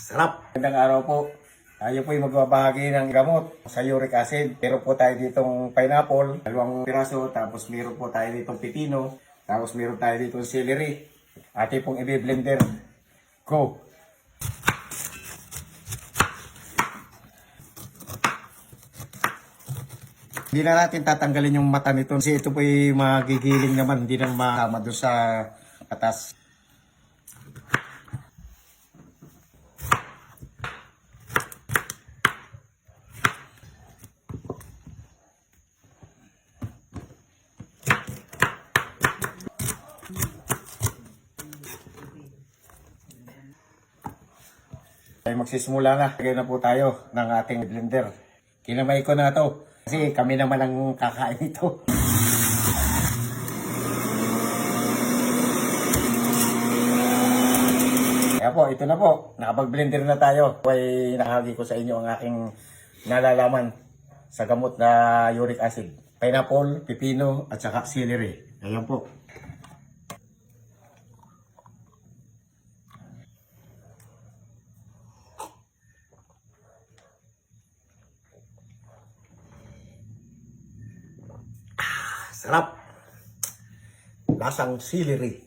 Sarap! Magandang araw po. Tayo po ay magbabahagi ng gamot sa uric acid. Pero po tayo ditong pineapple, 2 piraso. Tapos meron po tayo ditong pipino. Tapos meron tayo ditong celery. Ate pong i-blender. Go! Hindi na natin tatanggalin yung mata nito kasi ito po ay magigiling naman. Hindi na makama doon sa atas. Ay magsisimula na. Lagay na po tayo ng ating blender. Kinamay ko na to kasi kami naman ang kakain ito. Kaya po, ito na po. Nakapag-blender na tayo. Ay nakahagi ko sa inyo ang aking nalalaman sa gamot na uric acid. Pineapple, pipino, at saka celery. Ayan po. Sarap. Lasang celery.